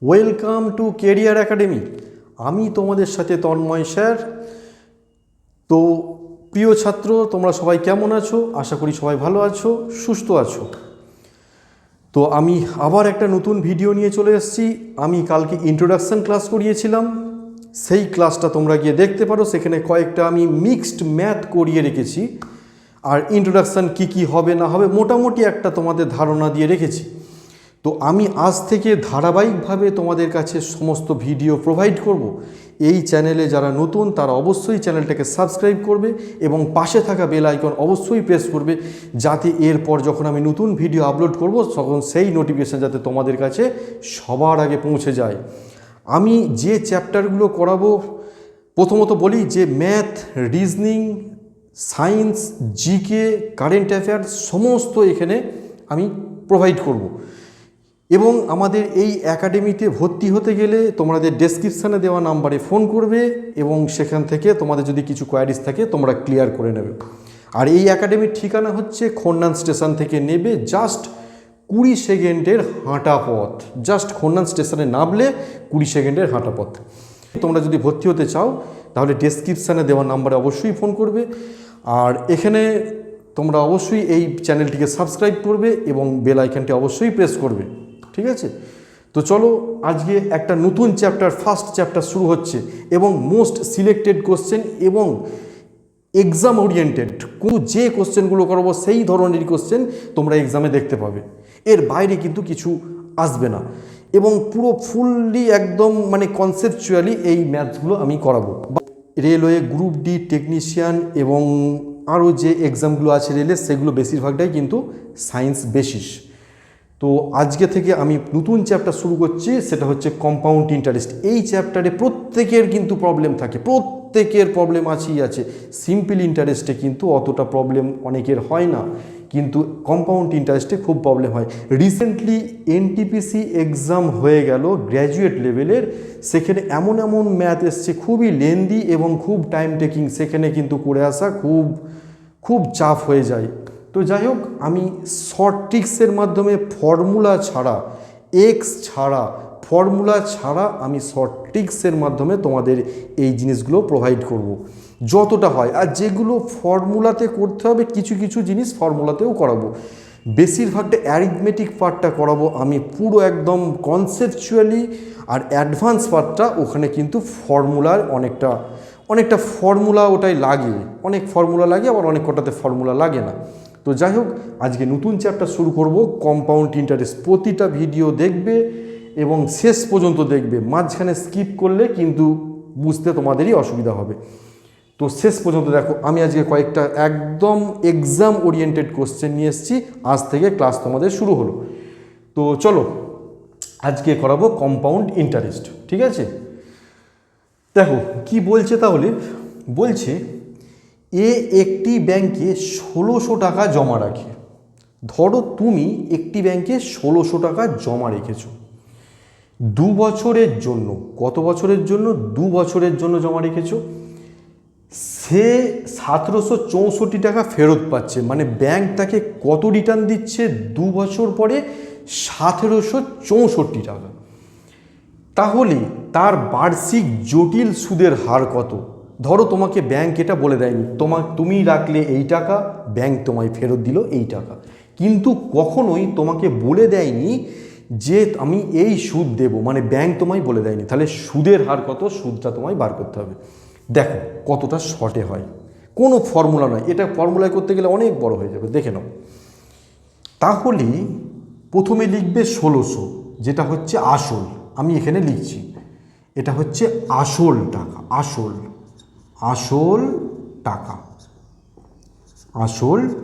Welcome to career academy. আমি তোমাদের সাথে তন্ময় স্যার। তো প্রিয় ছাত্র, তোমরা সবাই কেমন আছো? আশা করি সবাই ভালো আছো, সুস্থ আছো। তো আমি আবার একটা নতুন ভিডিও নিয়ে চলে এসেছি। আমি কালকে ইন্ট্রোডাকশান ক্লাস করিয়েছিলাম, সেই ক্লাসটা তোমরা গিয়ে দেখতে পারো। সেখানে কয়েকটা আমি মিক্সড ম্যাথ করিয়ে রেখেছি, আর ইন্ট্রোডাকশান কী হবে না হবে মোটামুটি একটা তোমাদের ধারণা দিয়ে রেখেছি। তো আমি আজ থেকে ধারাবাহিকভাবে তোমাদের কাছে সমস্ত ভিডিও প্রোভাইড করব। এই চ্যানেলে যারা নতুন তারা অবশ্যই চ্যানেলটাকে সাবস্ক্রাইব করবে এবং পাশে থাকা বেল আইকন অবশ্যই প্রেস করবে, যাতে এরপর যখন আমি নতুন ভিডিও আপলোড করব তখন সেই নোটিফিকেশান যাতে তোমাদের কাছে সবার আগে পৌঁছে যায়। আমি যে চ্যাপ্টারগুলো করাবো, প্রথমত বলি যে math, reasoning, science, GK, current affairs সমস্ত এখানে আমি প্রোভাইড করব। এবং আমাদের এই একাডেমিতে ভর্তি হতে গেলে তোমাদের ডেসক্রিপশানে দেওয়া নাম্বারে ফোন করবে এবং সেখান থেকে তোমাদের যদি কিছু কোয়ারিজ থাকে তোমরা ক্লিয়ার করে নেবে। আর এই একাডেমির ঠিকানা হচ্ছে খন্নান স্টেশন থেকে নেবে জাস্ট 20 সেকেন্ডের হাঁটা পথ। জাস্ট খন্নান স্টেশনে নামলে 20 সেকেন্ডের হাঁটা পথ। তোমরা যদি ভর্তি হতে চাও তাহলে ডেসক্রিপশানে দেওয়া নাম্বারে অবশ্যই ফোন করবে। আর এখানে তোমরা অবশ্যই এই চ্যানেলটিকে সাবস্ক্রাইব করবে এবং বেল আইকনটি অবশ্যই প্রেস করবে, ঠিক আছে? তো চলো, আজকে একটা নতুন চ্যাপ্টার, ফার্স্ট চ্যাপ্টার শুরু হচ্ছে এবং মোস্ট সিলেক্টেড কোশ্চেন এবং এক্সাম ওরিয়েন্টেড। যে কোশ্চেনগুলো করবো সেই ধরনের কোশ্চেন তোমরা এক্সামে দেখতে পাবে, এর বাইরে কিন্তু কিছু আসবে না। এবং পুরো ফুললি একদম কনসেপচুয়ালি এই ম্যাথসগুলো আমি করাবো। রেলওয়ে, গ্রুপ ডি, টেকনিশিয়ান এবং আরও যে এক্সামগুলো আছে রেলের, সেগুলো বেশিরভাগটাই কিন্তু সায়েন্স বেসিস। তো আজকে থেকে আমি নতুন চ্যাপ্টার শুরু করছি, সেটা হচ্ছে কম্পাউন্ড ইন্টারেস্ট। এই চ্যাপ্টারে প্রত্যেকের কিন্তু প্রবলেম থাকে, প্রত্যেকের প্রবলেম আছে। সিম্পল ইন্টারেস্টে কিন্তু অতটা প্রবলেম অনেকের হয় না, কিন্তু কম্পাউন্ড ইন্টারেস্টে খুব প্রবলেম হয়। রিসেন্টলি এনটিপিসি এক্সাম হয়ে গেল গ্র্যাজুয়েট লেভেলের, সেখানে এমন ম্যাথ এসছে খুবই লেন্দি এবং খুব টাইম টেকিং, সেখানে কিন্তু করে আসা খুব চাপ হয়ে যায়। তো যাই হোক, আমি শর্ট ট্রিক্সের মাধ্যমে ফর্মুলা ছাড়া, ফর্মুলা ছাড়া আমি শর্ট ট্রিক্সের মাধ্যমে তোমাদের এই জিনিসগুলো প্রোভাইড করব যতটা হয়। আর যেগুলো ফর্মুলাতে করতে হবে, কিছু কিছু জিনিস ফর্মুলাতেও করাবো। বেশিরভাগটা অ্যারিথমেটিক পার্টটা করাবো আমি পুরো একদম কনসেপচুয়ালি, আর অ্যাডভান্স পার্টটা ওখানে কিন্তু ফর্মুলার অনেকটা ফর্মুলা ওটাই লাগে, অনেক ফর্মুলা লাগে, আবার অনেক কটাতে ফর্মুলা লাগে না। তো যাই হোক, আজকে নতুন চ্যাপ্টার শুরু করব কম্পাউন্ড ইন্টারেস্ট। প্রতিটা ভিডিও দেখবে এবং শেষ পর্যন্ত দেখবে, মাঝখানে স্কিপ করলে কিন্তু বুঝতে তোমাদেরই অসুবিধা হবে। তো শেষ পর্যন্ত দেখো। আমি আজকে কয়েকটা একদম এক্সাম ওরিয়েন্টেড কোশ্চেন নিয়ে এসেছি। আজ থেকে ক্লাস তোমাদের শুরু হলো। তো চলো, আজকে করাবো কম্পাউন্ড ইন্টারেস্ট, ঠিক আছে? দেখো কি বলছে তাহলে। বলছে একটি ব্যাংকে 1600 টাকা জমা রাখে। ধরো তুমি একটি ব্যাংকে 1600 টাকা জমা রেখেছো 2 বছরের জন্য। কত বছরের জন্য? 2 বছরের জন্য জমা রেখেছো। সে 1764 টাকা ফেরত পাচ্ছে, ব্যাংক তাকে কত রিটার্ন দিচ্ছে 2 বছর পরে? 1764 টাকা। তাহলে তার বার্ষিক জটিল সুদের হার কত? ধরো তোমাকে ব্যাংক এটা বলে দেয়নি, তুমি রাখলে এই টাকা, ব্যাংক তোমায় ফেরত দিল এই টাকা, কিন্তু কখনোই তোমাকে বলে দেয়নি যে আমি এই সুদ দেবো, ব্যাংক তোমায় বলে দেয়নি। তাহলে সুদের হার কত? সুদটা তোমায় বার করতে হবে। দেখো কতটা শর্টে হয়, কোনো ফর্মুলা নয়, এটা ফর্মুলায় করতে গেলে অনেক বড় হয়ে যাবে, দেখে নাও। তাহলে প্রথমে লিখবে 1600, যেটা হচ্ছে আসল। আমি এখানে লিখছি, এটা হচ্ছে আসল টাকা, আসল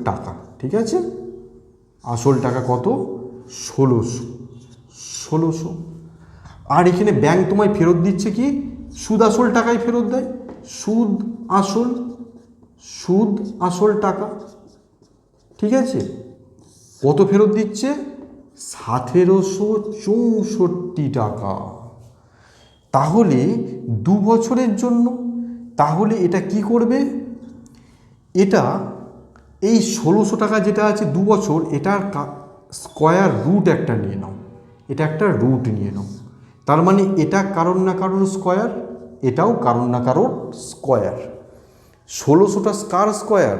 টাকা, ঠিক আছে? আসল টাকা কত? 1600। আর এখানে ব্যাংক তোমায় ফেরত দিচ্ছে কি? সুদ আসল টাকায় ফেরত দেয়, সুদ আসল টাকা, ঠিক আছে? কত ফেরত দিচ্ছে? 1764 টাকা। তাহলে 2 বছরের জন্য, তাহলে এটা কি করবে? এটা এই 1600 টাকা যেটা আছে 2 বছর, এটার স্কোয়ার রুট একটা নিয়ে নাও, এটা একটা রুট নিয়ে নাও। তার মানে এটা কারোর না কারোর স্কোয়ার, এটাও কারোর না কারোর স্কোয়ার। 1600টা কার স্কোয়ার?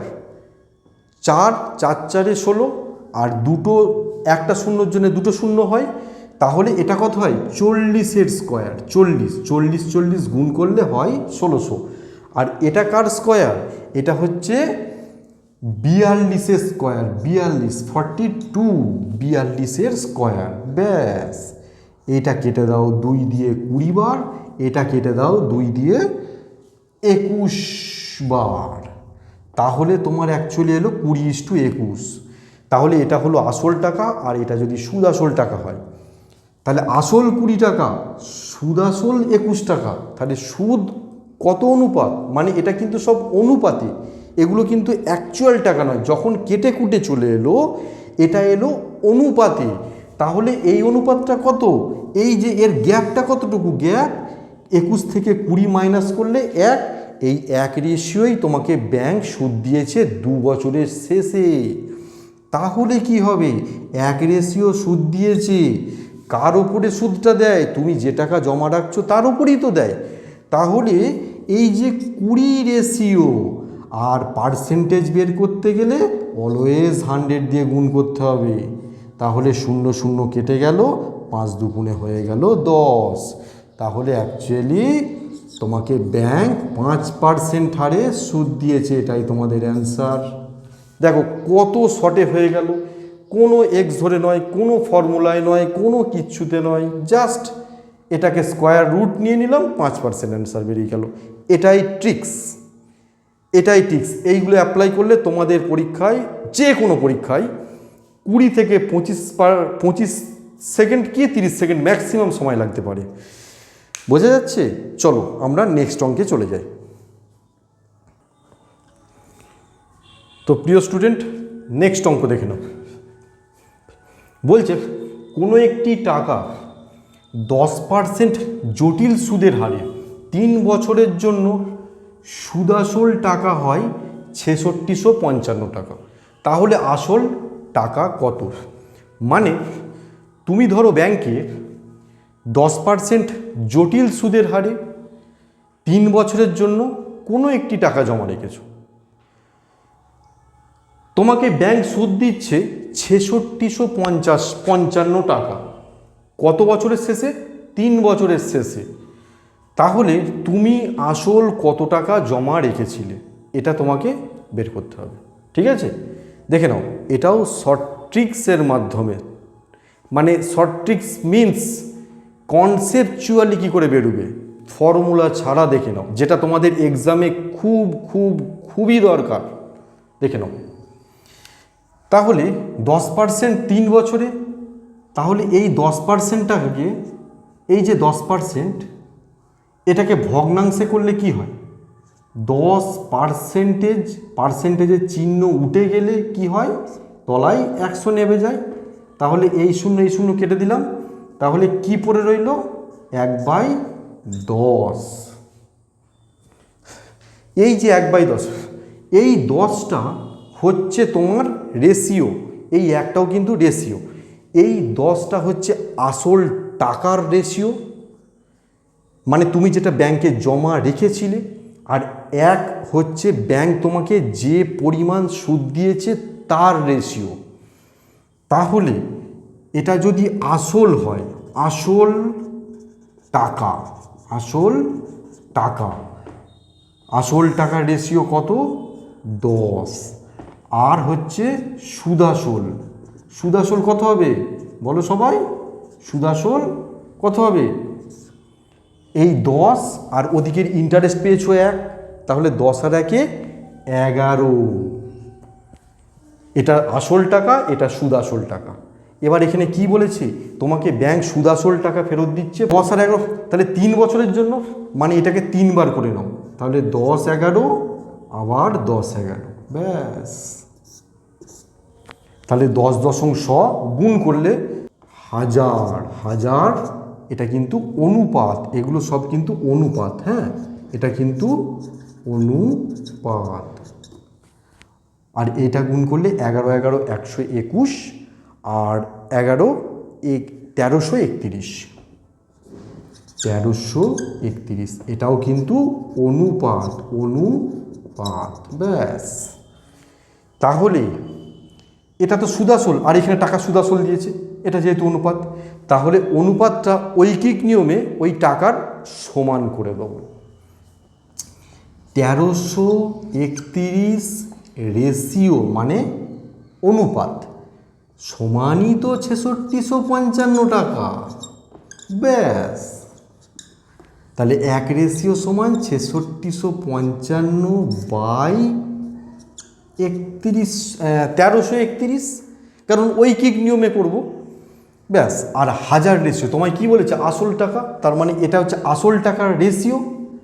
4 4 4 16, আর দুটো একটা শূন্যর জন্য দুটো শূন্য হয়, তাহলে এটা কত হয়? 40-এর স্কোয়ার। 40 40 40 গুণ করলে হয় 1600। আর এটা কার স্কোয়ার? এটা হচ্ছে 42-এর স্কোয়ার। 42 42 42-এর স্কোয়ার। ব্যাস, এটা কেটে দাও 2 দিয়ে 20 বার, এটা কেটে দাও 2 দিয়ে 21 বার, তাহলে তোমার অ্যাকচুয়ালি এলো 20:21। তাহলে এটা হলো আসল টাকা, আর এটা যদি সুদ আসল টাকা হয়, তাহলে আসল 20 টাকা, সুদ আসল 21 টাকা। তাহলে সুদ কত অনুপাত? মানে এটা কিন্তু সব অনুপাতে, এগুলো কিন্তু অ্যাকচুয়াল টাকা নয়। যখন কেটে কুটে চলে এলো, এটা এলো অনুপাতে। তাহলে এই অনুপাতটা কত? এই যে এর গ্যাপটা কতটুকু? গ্যাপ 21 থেকে 20 মাইনাস করলে 1। এই 1 রেশিওই তোমাকে ব্যাংক সুদ দিয়েছে 2 বছরের শেষে। তাহলে কি হবে? 1 রেশিও সুদ দিয়েছে, কার ওপরে সুদটা দেয়? তুমি যে টাকা জমা রাখছো তার উপরেই তো দেয়। তাহলে এই যে 20 রেশিও, আর পার্সেন্টেজ বের করতে গেলে অলওয়েজ 100 দিয়ে গুণ করতে হবে। তাহলে 0 0 কেটে গেল, 5 দুগুণে হয়ে গেল 10। তাহলে অ্যাকচুয়ালি তোমাকে ব্যাংক 5% হারে সুদ দিয়েছে, এটাই তোমাদের অ্যান্সার। দেখো কত শর্টে হয়ে গেল, কোনো এক্স ধরে নয়, কোনো ফর্মুলায় নয়, কোনো কিচ্ছুতে নয়, জাস্ট এটাকে স্কোয়ার রুট নিয়ে নিলাম, 5% অ্যান্সার বেরিয়ে গেল। এটাই ট্রিক্স, এটাই ট্রিক্স। এইগুলো অ্যাপ্লাই করলে তোমাদের পরীক্ষায়, যে কোনো পরীক্ষায় 20 থেকে 25 সেকেন্ড কি 30 সেকেন্ড ম্যাক্সিমাম সময় লাগতে পারে। বোঝা যাচ্ছে? চলো আমরা নেক্সট অঙ্কে চলে যাই। তো প্রিয় স্টুডেন্ট, নেক্সট অঙ্ক দেখে নাও। বলছে কোনো একটি টাকা 10% জটিল সুদের হারে 3 বছরের জন্য সুদ আসল টাকা হয় 6655 টাকা। তাহলে আসল টাকা কত? মানে তুমি ধরো ব্যাংকে 10% জটিল সুদের হারে 3 বছরের জন্য কোনো একটি টাকা জমা রেখেছো, তোমাকে ব্যাংক সুদ দিচ্ছে 6655 টাকা। কত বছরের শেষে? 3 বছরের শেষে। তাহলে তুমি আসল কত টাকা জমা রেখেছিলে, এটা তোমাকে বের করতে হবে। ঠিক আছে, দেখে নাও। এটাও শর্ট ট্রিক্সের মাধ্যমে, মানে শর্ট ট্রিক্স মিনস কনসেপচুয়ালি কী করে বেরোবে, ফর্মুলা ছাড়া দেখে নাও, যেটা তোমাদের এক্সামে খুবই দরকার। দেখে নাও। তাহলে 10% 3 বছরে, তাহলে এই 10%টাকে, এই যে 10%, এটাকে ভগ্নাংশে করলে কি হয়? 10% পার্সেন্টেজের চিহ্ন উঠে গেলে কি হয়? তলায় 100 নেমে যায়। তাহলে এই 0 এই 0 কেটে দিলাম, তাহলে কি পড়ে রইল? 1/10। এই যে 1/10, এই 10টা হচ্ছে তোমার রেশিও, এই একটাও কিন্তু রেশিও। এই 10টা হচ্ছে আসল টাকার রেশিও, মানে তুমি যেটা ব্যাংকে জমা রেখেছিলে, আর 1 হচ্ছে ব্যাংক তোমাকে যে পরিমাণ সুদ দিয়েছে তার রেশিও। তাহলে এটা যদি আসল হয়, আসল টাকা, আসল টাকা, আসল টাকার রেশিও কত? 10। আর হচ্ছে সুদাসল, সুদাসল কত হবে বলো সবাই? সুদাসল কত হবে? এই 10, আর ওদিকের ইন্টারেস্ট পেয়েছো 1, তাহলে 10 আর 1 11। এটা আসল টাকা, এটা সুদাসল টাকা। এবার এখানে কি বলেছে? তোমাকে ব্যাংক সুদাসল টাকা ফেরত দিচ্ছে 10 আর 11, তাহলে 3 বছরের জন্য, মানে এটাকে 3 বার করে নাও, তাহলে 10 11 আবার 10 11, ব্যাস। তাহলে 10.100 গুণ করলে 1000 1000, এটা কিন্তু অনুপাত, এগুলো সব কিন্তু অনুপাত। হ্যাঁ, এটা কিন্তু অনুপাত। আর এটা গুণ করলে 11 11 121, আর 11 1331। 1331, এটাও কিন্তু অনুপাত, ব্যাস। তাহলে এটা তো সুদাসল, আর এখানে টাকা সুদাসল দিয়েছে, এটা যেহেতু অনুপাত, তাহলে অনুপাতটা ঐকিক নিয়মে ওই টাকার সমান করে দেবো। 1331 রেশিও মানে অনুপাত সমানই তো 6655 টাকা, ব্যাস। তাহলে 1 রেশিও সমান 6655/1331, কারণ ঐকিক নিয়মে করব, ব্যাস। আর 1000 রেশিও, তোমায় কি বলেছে? আসল টাকা, তার মানে এটা হচ্ছে আসল টাকার রেশিও,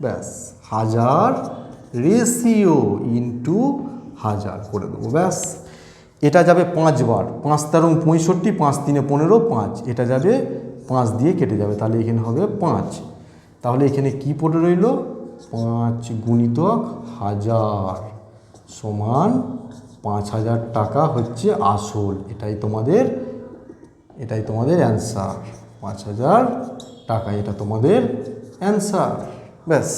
ব্যাস। 1000 রেশিও ইন্টু 1000 করে দেবো, ব্যাস। এটা যাবে 5 বার, 5 × 65, 5 × 3 = 15, 5, এটা যাবে 5 দিয়ে কেটে যাবে, তাহলে এখানে হবে 5। তাহলে এখানে কি পড়ে রইল? 5 × 1000 সমান 5000 টাকা হচ্ছে আসল। এটাই তোমাদের অ্যান্সার, 5000 টাকা, এটা তোমাদের অ্যান্সার, ব্যাস।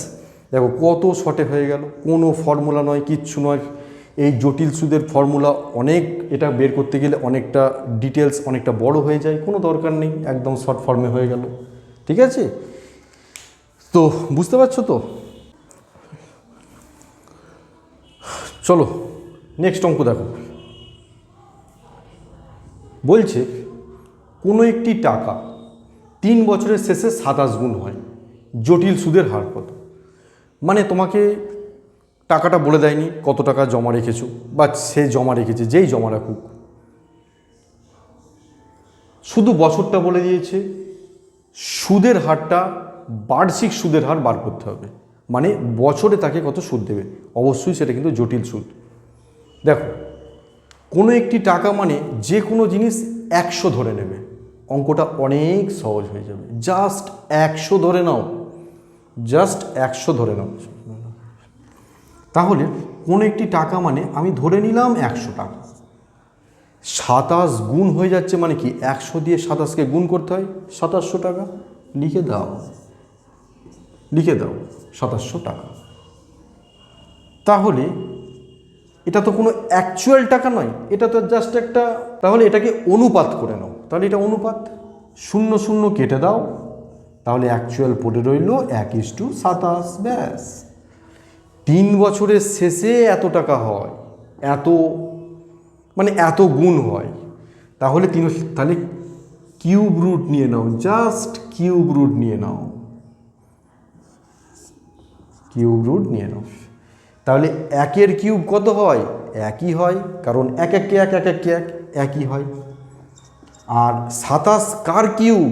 দেখো কত শর্টে হয়ে গেল, কোনো ফর্মুলা নয়, কিচ্ছু নয়। এই জটিল সুদের ফর্মুলা অনেক, এটা বের করতে গেলে অনেকটা ডিটেলস, অনেকটা বড় হয়ে যায়, কোনো দরকার নেই, একদম শর্ট ফর্মে হয়ে গেল, ঠিক আছে? তো বুঝতে পারছো তো? চলো নেক্সট অঙ্ক দেখো। বলছে কোনো একটি টাকা 3 বছরের শেষে 27 গুণ হয়, জটিল সুদের হার কত? মানে তোমাকে টাকাটা বলে দেয়নি কত টাকা জমা রেখেছো, বা সে জমা রেখেছে, যেই জমা রাখুক, শুধু বছরটা বলে দিয়েছে। সুদের হারটা, বার্ষিক সুদের হার বার করতে হবে, মানে বছরে তাকে কত সুদ দেবে, অবশ্যই সেটা কিন্তু জটিল সুদ। দেখো কোনো একটি টাকা মানে যে কোনো জিনিস 100 ধরে নেবে, অঙ্কটা অনেক সহজ হয়ে যাবে। জাস্ট 100 ধরে নাও, জাস্ট 100 ধরে নাও। তাহলে কোনো একটি টাকা মানে আমি ধরে নিলাম 100 টাকা, 27 গুণ হয়ে যাচ্ছে, মানে কি 100 দিয়ে 27কে গুণ করতে হয়, 2700 টাকা। লিখে দাও 2700 টাকা। তাহলে এটা তো কোনো অ্যাকচুয়াল টাকা নয়, এটা তো জাস্ট একটা, তাহলে এটাকে অনুপাত করে নাও, তাহলে এটা অনুপাত, 0 0 কেটে দাও, তাহলে অ্যাকচুয়াল পড়ে রইল 1:27, ব্যাস। 3 বছরের শেষে এত টাকা হয়, এত গুণ হয়, তাহলে কিউব রুট নিয়ে নাও, জাস্ট কিউব রুট নিয়ে নাও, তাহলে 1-এর কিউব কত হয়? 1ই হয়, কারণ 1 1 কে 1 1 1 কে 1, 1ই হয়। আর 27 কার কিউব?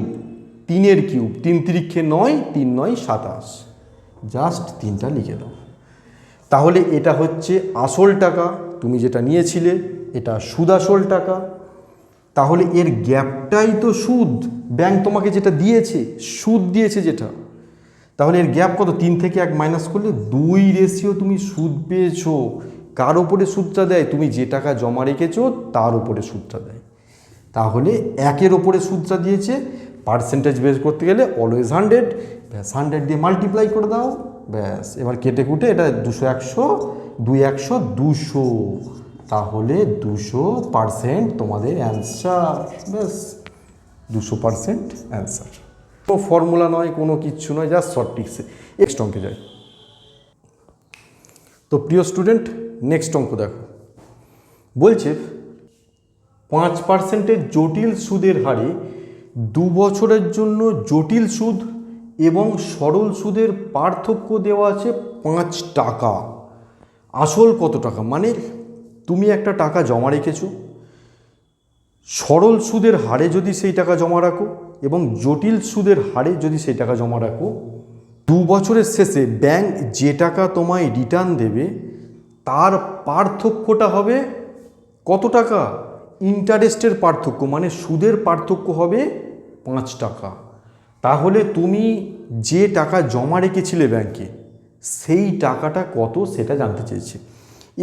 3-এর কিউব, 3 × 9, 3 9 27, জাস্ট 3টা লিখে দাও। তাহলে এটা হচ্ছে আসল টাকা, তুমি যেটা নিয়েছিলে, এটা সুদ আসল টাকা। তাহলে এর গ্যাপটাই তো সুদ, ব্যাংক তোমাকে যেটা দিয়েছে, সুদ দিয়েছে যেটা, তাহলে এর গ্যাপ কত? 3 থেকে 1 মাইনাস করলে 2 রেশিও তুমি সুদ পেয়েছো। কার ওপরে সুদটা দেয়? তুমি যে টাকা জমা রেখেছো তার উপরে সুদটা দেয়। তাহলে 1-এর ওপরে সুদটা দিয়েছে, পার্সেন্টেজ বের করতে গেলে অলওয়েজ 100, ব্যাস 100 দিয়ে মাল্টিপ্লাই করে দাও, ব্যাস। এবার কেটে কুটে এটা 200 100 2 100 200, তাহলে 200% তোমাদের অ্যান্সার, ব্যাস 200% অ্যান্সার। কোনো ফর্মুলা নয়, কোনো কিচ্ছু নয়, জাস্ট শর্ট ট্রিক্সে। নেক্সট অঙ্কে যাই। তো প্রিয় স্টুডেন্ট, নেক্সট অঙ্ক দেখো। বলছে 5% জটিল সুদের হারে 2 বছরের জন্য জটিল সুদ এবং সরল সুদের পার্থক্য দেওয়া আছে 5 টাকা। আসল কত টাকা? মানে তুমি একটা টাকা জমা রেখেছো, সরল সুদের হারে যদি সেই টাকা জমা রাখো এবং জটিল সুদের হারে যদি সেই টাকা জমা রাখো, 2 বছরের শেষে ব্যাংক যে টাকা তোমায় রিটার্ন দেবে তার পার্থক্যটা হবে কত টাকা? ইন্টারেস্টের পার্থক্য, মানে সুদের পার্থক্য হবে 5 টাকা। তাহলে তুমি যে টাকা জমা রেখেছিলে ব্যাংকে, সেই টাকাটা কত সেটা জানতে চেয়েছে।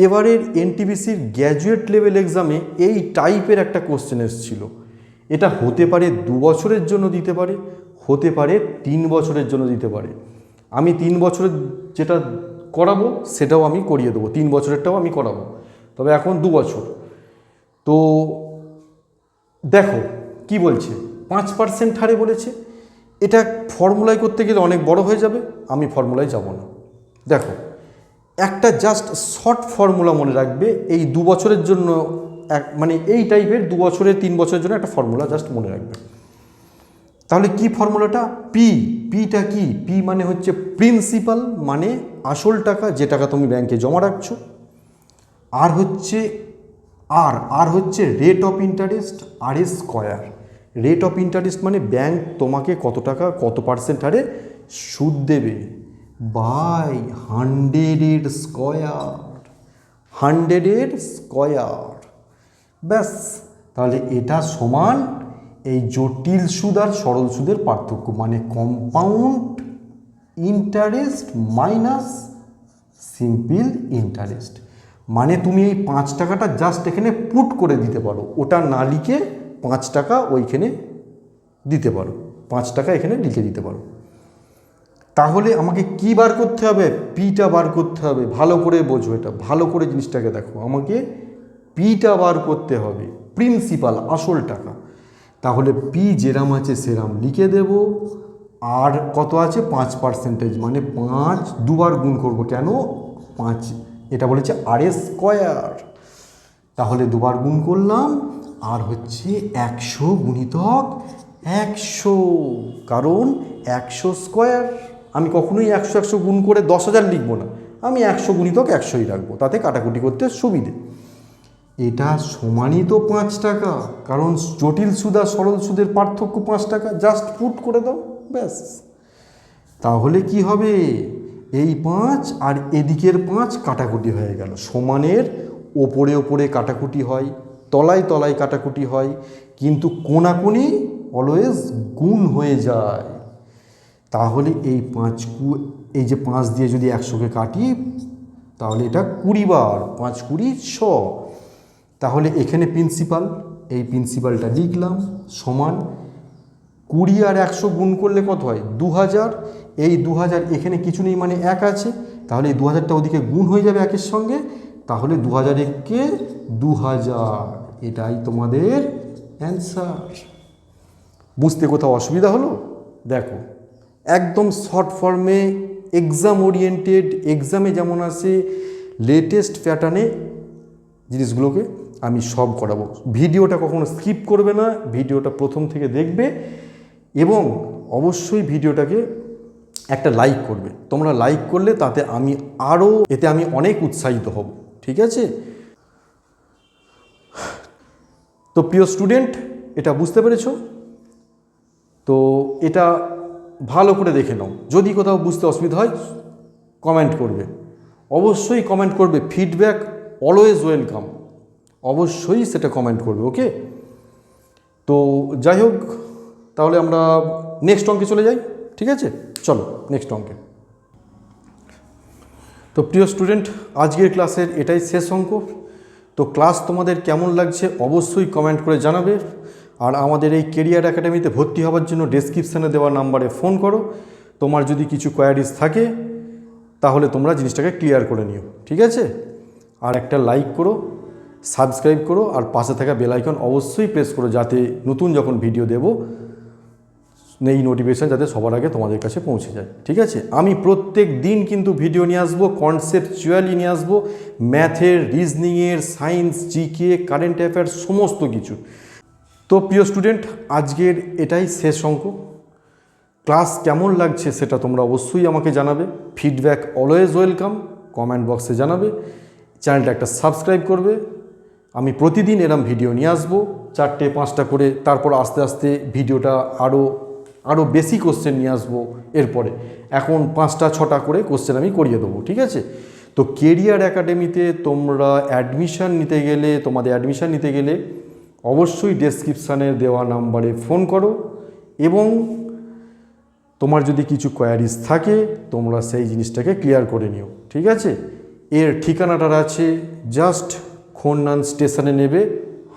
এবারের এনটিপিসির গ্র্যাজুয়েট লেভেল এক্সামে এই টাইপের একটা কোশ্চেন এসেছিল। এটা হতে পারে 2 বছরের জন্য দিতে পারে, হতে পারে 3 বছরের জন্য দিতে পারে। আমি 3 বছরের যেটা করাবো সেটাও আমি করিয়ে দেবো, 3 বছরেরটাও আমি করাবো, তবে এখন 2 বছর। তো দেখো কি বলছে, 5% হারে বলেছে। এটা ফর্মুলায় করতে গেলে অনেক বড় হয়ে যাবে, আমি ফর্মুলায় যাব না। দেখো একটা জাস্ট শর্ট ফর্মুলা মনে রাখবে, এই 2 বছরের জন্য মানে এই টাইপের 2 বছরের 3 বছরের জন্য একটা ফর্মুলা জাস্ট মনে রাখবে। তাহলে কি ফর্মুলাটা? পিটা কি? পি মানে হচ্ছে প্রিন্সিপাল, মানে আসল টাকা, যে টাকা তুমি ব্যাংকে জমা রাখছো। আর হচ্ছে আর হচ্ছে রেট অফ ইন্টারেস্ট, আর a square. Rate of interest মানে ব্যাংক তোমাকে কত টাকা কত পার্সেন্ট হারে সুদ দেবে বাই 100 স্কয়ার, 100 স্কয়ার। ব্যাস, তাহলে এটা সমান এই জটিল সুদ আর সরল সুদের পার্থক্য, মানে compound interest minus simple interest. মানে তুমি এই 5 টাকাটা জাস্ট এখানে পুট করে দিতে পারো, ওটা না লিখে 5 টাকা ওইখানে দিতে পারো, 5 টাকা এখানে লিখে দিতে পারো। তাহলে আমাকে কি বার করতে হবে? পিটা বার করতে হবে। ভালো করে বোঝো, এটা ভালো করে জিনিসটাকে দেখো, আমাকে পিটা বার করতে হবে, প্রিন্সিপাল আসল টাকা। তাহলে পি যেরাম আছে সেরাম লিখে দেব, আর কত আছে 5%, মানে 5 দুবার গুণ করব, কেন 5, এটা বলেছে আর এ স্কয়ার। তাহলে দুবার গুণ করলাম, আর হচ্ছে 100 গুণিতক 100, কারণ 100 স্কয়ার। আমি কখনোই 100 গুণ করে 10,000 লিখবো না, আমি 100 গুণিতক 100ই রাখবো, তাতে কাটাকুটি করতে সুবিধে। এটা সমানই তো 5 টাকা, কারণ জটিল সুদ আর সরল সুদের পার্থক্য 5 টাকা, জাস্ট পুট করে দাও, ব্যাস। তাহলে কি হবে, এই 5 আর এদিকের 5 কাটাকুটি হয়ে গেল। সমানের ওপরে ওপরে কাটাকুটি হয়, তলায় তলায় কাটাকুটি হয়, কিন্তু কোনাকুনি অলওয়েজ গুণ হয়ে যায়। তাহলে এই এই যে 5 দিয়ে যদি 100কে কাটি, তাহলে এটা 20 বার, 5 20 100। তাহলে এখানে প্রিন্সিপাল, এই প্রিন্সিপালটা লিখলাম, সমান 20 আর 100 গুণ করলে কত হয় 2000। এই 2000 এখানে কিছু নেই, মানে 1 আছে, তাহলে এই 2000টা ওদিকে গুণ হয়ে যাবে 1-এর সঙ্গে, তাহলে 2001কে 2000, এটাই তোমাদের অ্যান্সার। বুঝতে কোথাও অসুবিধা হলো? দেখো একদম শর্ট ফর্মে, এক্সাম ওরিয়েন্টেড, এক্সামে যেমন আসে লেটেস্ট প্যাটার্নে জিনিসগুলোকে আমি সব করাবো। ভিডিওটা কখনো স্কিপ করবে না, ভিডিওটা প্রথম থেকে দেখবে, এবং অবশ্যই ভিডিওটাকে একটা লাইক করবে। তোমরা লাইক করলে তাতে আমি অনেক উৎসাহিত হব, ঠিক আছে? তো প্রিয় স্টুডেন্ট, এটা বুঝতে পেরেছো? তো এটা ভালো করে দেখে নাও, যদি কোথাও বুঝতে অসুবিধা হয় কমেন্ট করবে, অবশ্যই কমেন্ট করবে। ফিডব্যাক অলওয়েজ ওয়েলকাম, অবশ্যই সেটা কমেন্ট করবে, ওকে? তো যাই হোক, তাহলে আমরা নেক্সট অঙ্কে চলে যাই, ঠিক আছে? চলো নেক্সট অঙ্কে। তো প্রিয় স্টুডেন্ট, আজকের ক্লাসের এটাই শেষ অঙ্ক। তো ক্লাস তোমাদের কেমন লাগছে অবশ্যই কমেন্ট করে জানাবে, আর আমাদের এই কেরিয়ার একাডেমিতে ভর্তি হওয়ার জন্য ডেসক্রিপশানে দেওয়া নাম্বারে ফোন করো। তোমার যদি কিছু কোয়ারিজ থাকে তাহলে তোমরা জিনিসটাকে ক্লিয়ার করে নিও, ঠিক আছে? আর একটা লাইক করো, সাবস্ক্রাইব করো, আর পাশে থাকা বেল আইকন অবশ্যই প্রেস করো, যাতে নতুন যখন ভিডিও দেব এই নোটিফিকেশান যাতে সবার আগে তোমাদের কাছে পৌঁছে যায়, ঠিক আছে? আমি প্রত্যেক দিন কিন্তু ভিডিও নিয়ে আসবো, কনসেপচুয়ালি নিয়ে আসবো, ম্যাথের, রিজনিংয়ের, সায়েন্স, জিকে, কারেন্ট অ্যাফেয়ার্স, সমস্ত কিছু। তো প্রিয় স্টুডেন্ট, আজকের এটাই শেষ অঙ্ক। ক্লাস কেমন লাগছে সেটা তোমরা অবশ্যই আমাকে জানাবে। ফিডব্যাক অলওয়েজ ওয়েলকাম, কমেন্ট বক্সে জানাবে। চ্যানেলটা একটা সাবস্ক্রাইব করবে। আমি প্রতিদিন এরম ভিডিও নিয়ে আসবো, 4-5টা করে, তারপর আস্তে আস্তে ভিডিওটা আরও বেশি কোশ্চেন নিয়ে আসবো। এরপরে এখন 5-6টা করে কোশ্চেন আমি করিয়ে দেবো, ঠিক আছে? তো কেরিয়ার একাডেমিতে তোমরা তোমাদের অ্যাডমিশান নিতে গেলে অবশ্যই ডেসক্রিপশানে দেওয়া নাম্বারে ফোন করো, এবং তোমার যদি কিছু কোয়ারিজ থাকে তোমরা সেই জিনিসটাকে ক্লিয়ার করে নিও, ঠিক আছে? এর ঠিকানাটা আছে জাস্ট খন্নান স্টেশনে নেবে,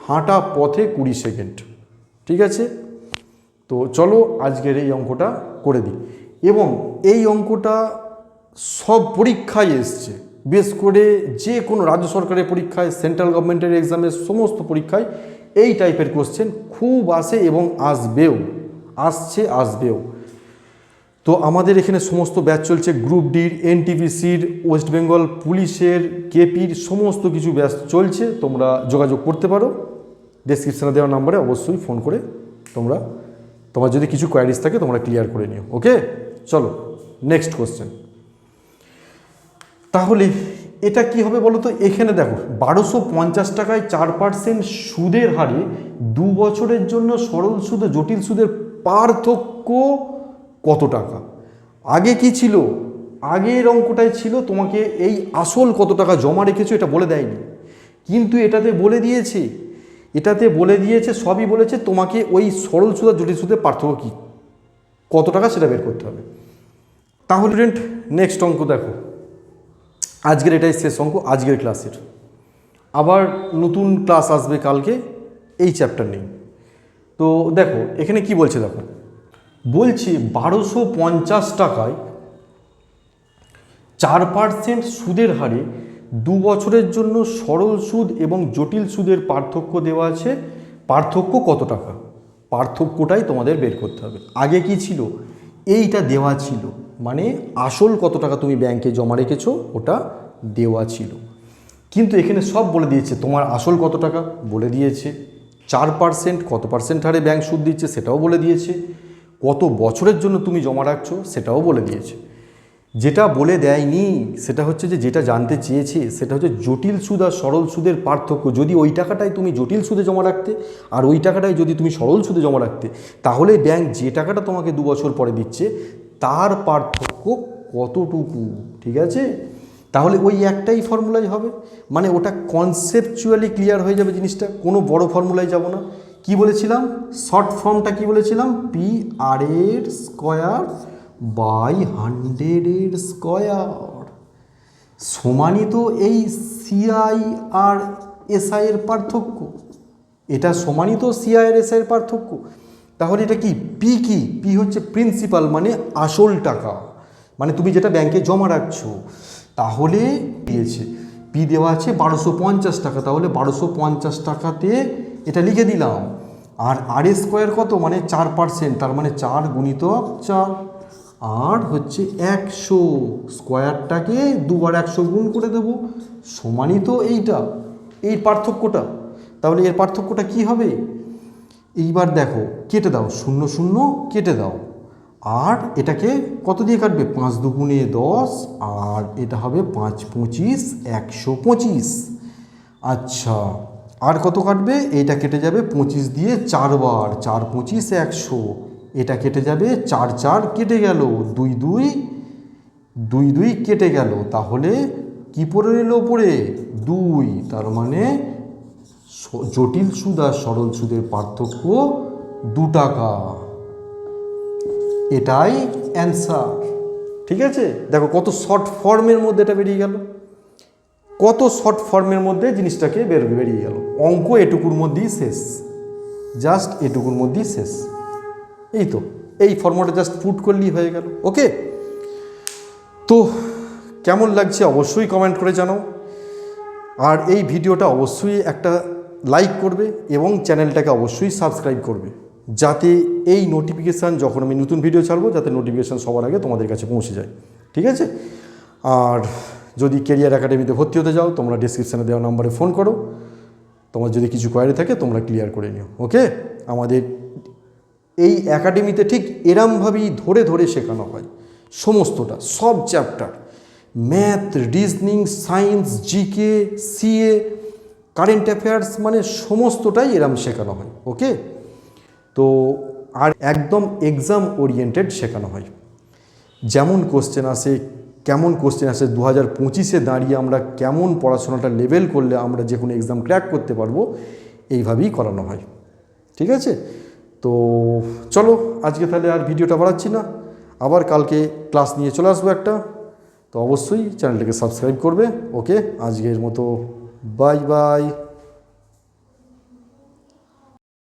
হাঁটা পথে 20 সেকেন্ড, ঠিক আছে? তো তো চলো আজকের এই অঙ্কটা করে দিই। এবং এই অঙ্কটা সব পরীক্ষায় এসছে, বেশ করে যে কোনো রাজ্য সরকারের পরীক্ষায়, সেন্ট্রাল গভর্নমেন্টের এক্সামের সমস্ত পরীক্ষায় এই টাইপের কোশ্চেন খুব আসে এবং আসবেও। তো আমাদের এখানে সমস্ত ব্যাচ চলছে, গ্রুপ ডির, এনটিপিসির, ওয়েস্ট বেঙ্গল পুলিশের, কেপির সমস্ত কিছু ব্যাচ চলছে। তোমরা যোগাযোগ করতে পারো, ডেসক্রিপশানে দেওয়া নাম্বারে অবশ্যই ফোন করে তোমার যদি কিছু কোয়ারিজ থাকে তোমরা ক্লিয়ার করে নিও। ওকে, চলো নেক্সট কোশ্চেন। তাহলে এটা কি হবে বলো তো? এখানে দেখো 1250 টাকায় 4% সুদের হারে 2 বছরের জন্য সরল সুদ ও জটিল সুদের পার্থক্য কত টাকা? আগে কি ছিল? আগের অঙ্কটায় ছিল তোমাকে এই আসল কত টাকা জমা রেখেছো এটা বলে দেয়নি, কিন্তু এটাতে বলে দিয়েছে, সবই বলেছে তোমাকে ওই সরল সুদ আর জটিল সুদের পার্থক্য কী, কত টাকা সেটা বের করতে হবে। তাহলে স্টুডেন্ট নেক্সট অঙ্ক দেখো, আজকের এটাই শেষ অঙ্ক আজকের ক্লাসের। আবার নতুন ক্লাস আসবে কালকে এই চ্যাপ্টার নেই। তো দেখো এখানে কি বলছে, দেখো বলছে 1250 টাকায় 4% সুদের হারে 2 বছরের জন্য সরল সুদ এবং জটিল সুদের পার্থক্য দেওয়া আছে। পার্থক্য কত টাকা? পার্থক্যটাই তোমাদের বের করতে হবে। আগে কি ছিল? এইটা দেওয়া ছিল, মানে আসল কত টাকা তুমি ব্যাংকে জমা রেখেছো ওটা দেওয়া ছিল, কিন্তু এখানে সব বলে দিয়েছে। তোমার আসল কত টাকা বলে দিয়েছে, 4% কত পার্সেন্ট হারে ব্যাংক সুদ দিচ্ছে সেটাও বলে দিয়েছে, কত বছরের জন্য তুমি জমা রাখছো সেটাও বলে দিয়েছে। যেটা বলে দেয়নি সেটা হচ্ছে যেটা জানতে চেয়েছে সেটা হচ্ছে জটিল সুদ আর সরল সুদের পার্থক্য। যদি ওই টাকাটাই তুমি জটিল সুদে জমা রাখতে আর ওই টাকাটাই যদি তুমি সরল সুদে জমা রাখতে, তাহলে ব্যাংক যে টাকাটা তোমাকে 2 বছর পরে দিচ্ছে তার পার্থক্য কতটুকু, ঠিক আছে? তাহলে ওই একটাই ফর্মুলাই হবে, মানে ওটা কনসেপচুয়ালি ক্লিয়ার হয়ে যাবে জিনিসটা, কোনো বড় ফর্মুলায় যাব না। কি বলেছিলাম? শর্ট ফর্মটা কি বলেছিলাম? PR স্কোয়ার বাই 100 স্কোয়ার সমানিত এই CI আর SI এর পার্থক্য। এটা সমানিত CI আর SI এর পার্থক্য। তাহলে এটা কি? P হচ্ছে প্রিন্সিপাল, মানে আসল টাকা, মানে তুমি যেটা ব্যাংকে জমা রাখছো। তাহলে দিয়েছে P দেওয়া আছে 1250 টাকা, তাহলে 1250 টাকাতে এটা লিখে দিলাম। আর R স্কোয়ার কত? মানে 4%, তার মানে 4 গুণিতক 4, আর হচ্ছে 100 স্কোয়ারটাকে 2 বার 100 গুণ করে দেব, সমানিত এই পার্থক্যটা। তাহলে এর পার্থক্যটা কি হবে? এইবার দেখো কেটে দাও, 0 0 কেটে দাও, আর এটাকে কত দিয়ে কাটবে? 5 দুগুণে 10, আর এটা হবে 5 25 125। আচ্ছা, আর কত কাটবে? এইটা কেটে যাবে 25 দিয়ে 4 বার, 4 25 100, এটা কেটে যাবে, 4 4 কেটে গেল, 2 2 কেটে গেল, তাহলে কি পড়ে এলো উপরে? 2। তার মানে জটিল সুদ আর সরল সুদের পার্থক্য 2 টাকা। এটাই অ্যান্সার, ঠিক আছে? দেখো কত শর্ট ফর্মের মধ্যে এটা বেরিয়ে গেল, কত শর্ট ফর্মের মধ্যে জিনিসটাকে বেরিয়ে গেল। অঙ্ক এটুকুর মধ্যেই শেষ, জাস্ট এটুকুর মধ্যেই শেষ। এই তো, এই ফর্মটা জাস্ট পুট করলেই হয়ে গেল। ওকে, তো কেমন লাগছে অবশ্যই কমেন্ট করে জানাও, আর এই ভিডিওটা অবশ্যই একটা লাইক করবে এবং চ্যানেলটাকে অবশ্যই সাবস্ক্রাইব করবে, যাতে এই নোটিফিকেশান যখন আমি নতুন ভিডিও ছাড়বো যাতে নোটিফিকেশান সবার আগে তোমাদের কাছে পৌঁছে যায়, ঠিক আছে? আর যদি কেরিয়ার একাডেমিতে ভর্তি হতে যাও তোমরা ডেসক্রিপশানে দেওয়া নাম্বারে ফোন করো, তোমার যদি কিছু কোয়ারি থাকে তোমরা ক্লিয়ার করে নিও। ওকে, আমাদের এই একাডেমিতে ঠিক এরমভাবেই ধরে ধরে শেখানো হয় সমস্তটা, সব chapter, math, reasoning, science, GK, CA, current affairs, মানে সমস্তটাই এরম শেখানো হয়। ওকে, তো আর একদম এক্সাম ওরিয়েন্টেড শেখানো হয়। যেমন কোশ্চেন আসে, কেমন কোশ্চেন আসে, 2025-এ দাঁড়িয়ে আমরা কেমন পড়াশোনাটা লেভেল করলে আমরা যে কোনো এক্সাম ক্র্যাক করতে পারবো, এইভাবেই করানো হয়, ঠিক আছে? তো চলো আজকে তাহলে আর ভিডিওটা বাড়াচ্ছি না, আবার কালকে ক্লাস নিয়ে চলে আসবো একটা। তো অবশ্যই চ্যানেলটাকে সাবস্ক্রাইব করবে। ওকে, আজকের মতো বাই বাই।